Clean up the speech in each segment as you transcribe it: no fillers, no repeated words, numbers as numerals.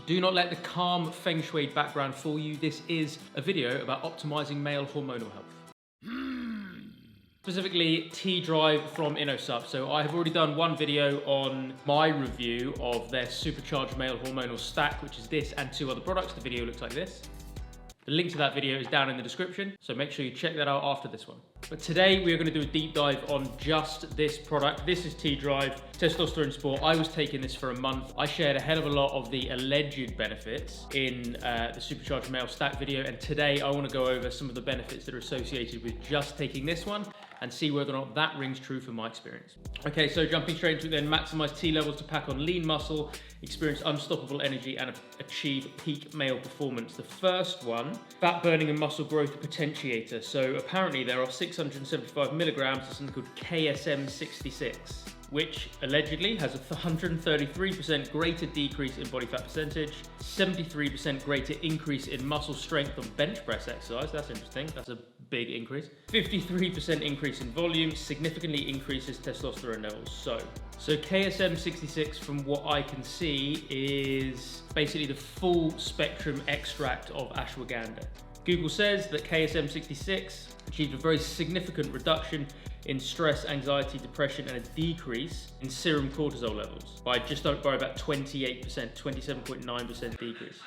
Do not let the calm feng shui background fool you. This is a video about optimizing male hormonal health. Specifically TDrive from INNO SUPPS. So I have already done one video on my review of their supercharged male hormonal stack, which is this, and 2 other products. The video looks like this. The link to that video is down in the description, so make sure you check that out after this one. But today we are going to do a deep dive on just this product. This is TDrive Testosterone Sport. I was taking this for a month. I shared a hell of a lot of the alleged benefits in the Supercharged Male Stack video, and today I want to go over some of the benefits that are associated with just taking this one and see whether or not that rings true from my experience. Okay, so jumping straight into it then, maximize T levels to pack on lean muscle, experience unstoppable energy, and achieve peak male performance. The first one, fat burning and muscle growth potentiator. So apparently there are 675 milligrams of something called KSM66, which allegedly has a 133% greater decrease in body fat percentage, 73% greater increase in muscle strength on bench press exercise. That's interesting. That's a big increase. 53% increase in volume, significantly increases testosterone levels. So KSM66, from what I can see, is basically the full spectrum extract of ashwagandha. Google says that KSM66 achieved a very significant reduction in stress, anxiety, depression, and a decrease in serum cortisol levels by about 28%, 27.9% decrease.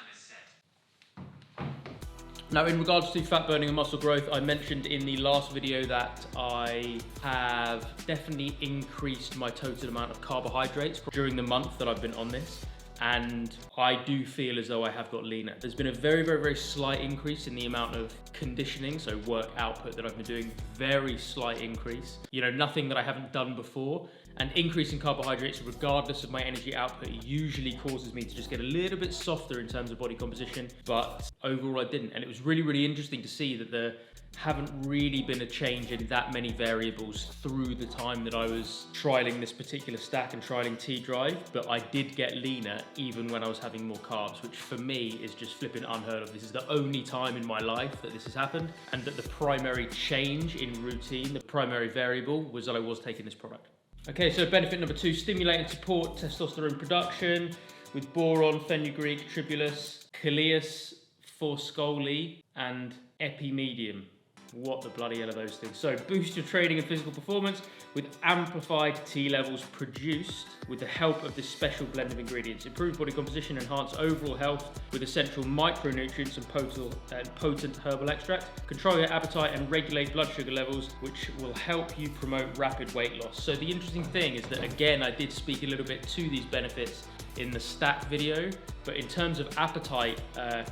Now, in regards to fat burning and muscle growth, I mentioned in the last video that I have definitely increased my total amount of carbohydrates during the month that I've been on this. And I do feel as though I have got leaner. There's been a very, very, very slight increase in the amount of conditioning, so work output that I've been doing, very slight increase. You know, nothing that I haven't done before. And increasing carbohydrates, regardless of my energy output, usually causes me to just get a little bit softer in terms of body composition, but overall I didn't. And it was really, really interesting to see that there haven't really been a change in that many variables through the time that I was trialing this particular stack and trialing TDrive, but I did get leaner even when I was having more carbs, which for me is just flipping unheard of. This is the only time in my life that this has happened, and that the primary change in routine, the primary variable, was that I was taking this product. Okay, so benefit number 2, stimulate and support testosterone production with boron, fenugreek, tribulus, coleus, forscoli, and epimedium. What the bloody hell are those things? So boost your training and physical performance with amplified T levels produced with the help of this special blend of ingredients. Improve body composition, enhance overall health with essential micronutrients and potent herbal extract. Control your appetite and regulate blood sugar levels, which will help you promote rapid weight loss. So the interesting thing is that, again, I did speak a little bit to these benefits in the stack video, but in terms of appetite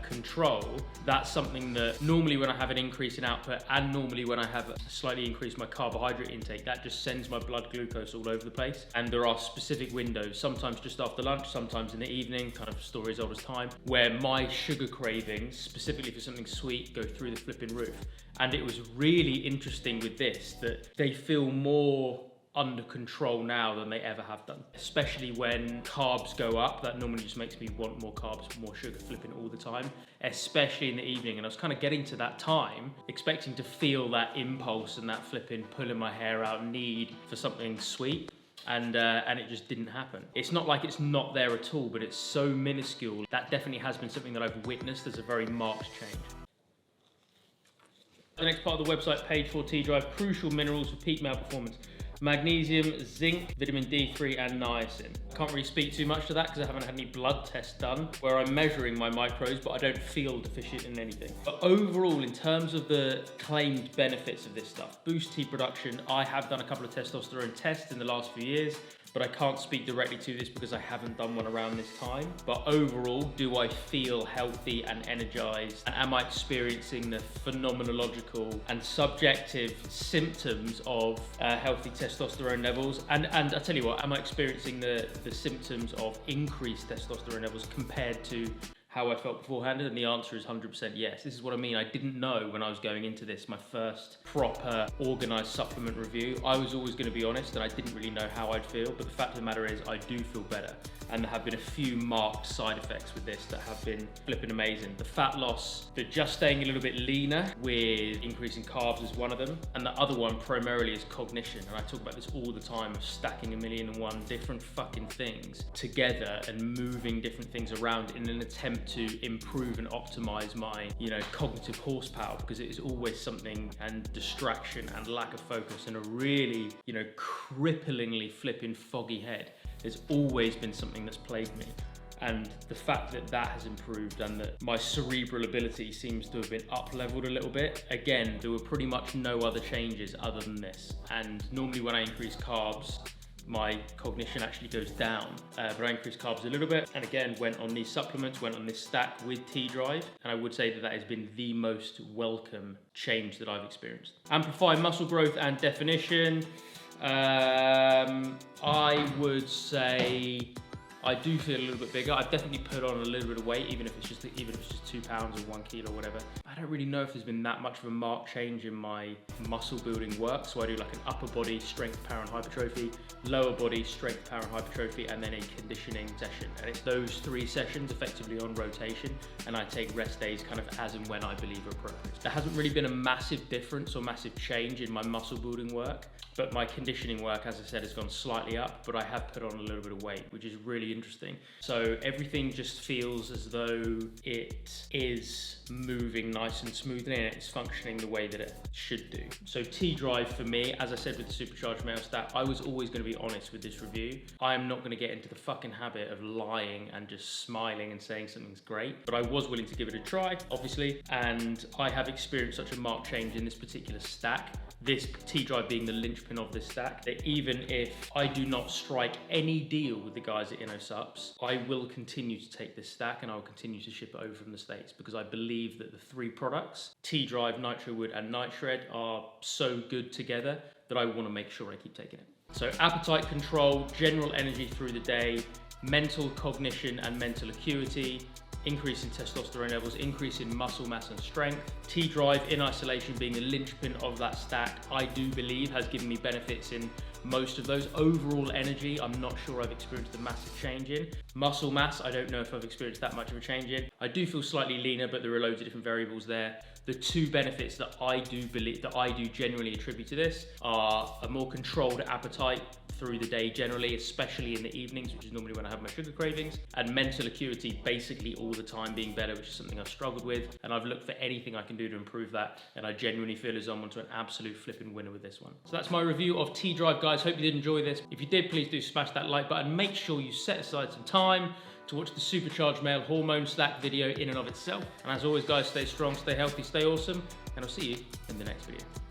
control, that's something that normally when I have an increase in output and normally when I have slightly increased my carbohydrate intake, that just sends my blood glucose all over the place. And there are specific windows, sometimes just after lunch, sometimes in the evening, kind of story as old as time, where my sugar cravings, specifically for something sweet, go through the flipping roof. And it was really interesting with this, that they feel more under control now than they ever have done, especially when carbs go up. That normally just makes me want more carbs, more sugar flipping all the time, especially in the evening. And I was kind of getting to that time expecting to feel that impulse and that flipping pulling my hair out need for something sweet, and it just didn't happen. It's not like it's not there at all, but it's so minuscule. That definitely has been something that I've witnessed as a very marked change. The next part of the website page for TDrive, crucial minerals for peak male performance. Magnesium, zinc, vitamin D3, and niacin. I can't really speak too much to that because I haven't had any blood tests done where I'm measuring my micros, but I don't feel deficient in anything. But overall, in terms of the claimed benefits of this stuff, boost T production, I have done a couple of testosterone tests in the last few years, but I can't speak directly to this because I haven't done one around this time. But overall, do I feel healthy and energized? And am I experiencing the phenomenological and subjective symptoms of healthy testosterone levels? And I tell you what, am I experiencing the symptoms of increased testosterone levels compared to how I felt beforehand? And the answer is 100% yes. This is what I mean. I didn't know when I was going into this, my first proper organized supplement review. I was always going to be honest, and I didn't really know how I'd feel, but the fact of the matter is I do feel better. And there have been a few marked side effects with this that have been flipping amazing. The fat loss, the just staying a little bit leaner with increasing carbs is one of them. And the other one primarily is cognition. And I talk about this all the time, of stacking 1,000,001 different fucking things together and moving different things around in an attempt to improve and optimize my, cognitive horsepower, because it is always something, and distraction and lack of focus and a really, cripplingly flipping foggy head has always been something that's plagued me. And the fact that that has improved and that my cerebral ability seems to have been up-leveled a little bit. Again, there were pretty much no other changes other than this. And normally when I increase carbs, my cognition actually goes down, but I increased carbs a little bit, and again went on these supplements, went on this stack with TDrive, and I would say that that has been the most welcome change that I've experienced. Amplify muscle growth and definition. I would say I do feel a little bit bigger. I've definitely put on a little bit of weight, even if it's just 2 pounds or 1 kilo or whatever. I don't really know if there's been that much of a marked change in my muscle building work. So I do like an upper body strength, power and hypertrophy, lower body strength, power and hypertrophy, and then a conditioning session. And it's those 3 sessions effectively on rotation. And I take rest days kind of as and when I believe are appropriate. There hasn't really been a massive difference or massive change in my muscle building work, but my conditioning work, as I said, has gone slightly up, but I have put on a little bit of weight, which is really interesting. So everything just feels as though it is moving nice and smoothly and it's functioning the way that it should do. So TDrive for me, as I said with the supercharged male stack, I was always going to be honest with this review. I am not going to get into the fucking habit of lying and just smiling and saying something's great, but I was willing to give it a try, obviously, and I have experienced such a marked change in this particular stack, this TDrive being the linchpin of this stack, that even if I do not strike any deal with the guys at INNO SUPPS, I will continue to take this stack and I will continue to ship it over from the States, because I believe that the 3 products, TDrive, Nitro Wood and Night Shred, are so good together that I want to make sure I keep taking it. So appetite control, general energy through the day, mental cognition and mental acuity, increase in testosterone levels, increase in muscle mass and strength. TDrive in isolation being the linchpin of that stack, I do believe has given me benefits in most of those. Overall energy, I'm not sure I've experienced a massive change in. Muscle mass, I don't know if I've experienced that much of a change in. I do feel slightly leaner, but there are loads of different variables there. The 2 benefits that I do generally attribute to this are a more controlled appetite through the day generally, especially in the evenings, which is normally when I have my sugar cravings, and mental acuity basically all the time being better, which is something I've struggled with, and I've looked for anything I can do to improve that, and I genuinely feel as I'm onto an absolute flipping winner with this one. So that's my review of TDrive, guys. Hope you did enjoy this. If you did, please do smash that like button. Make sure you set aside some time to watch the Supercharged Male Hormone Stack video in and of itself. And as always, guys, stay strong, stay healthy, stay awesome, and I'll see you in the next video.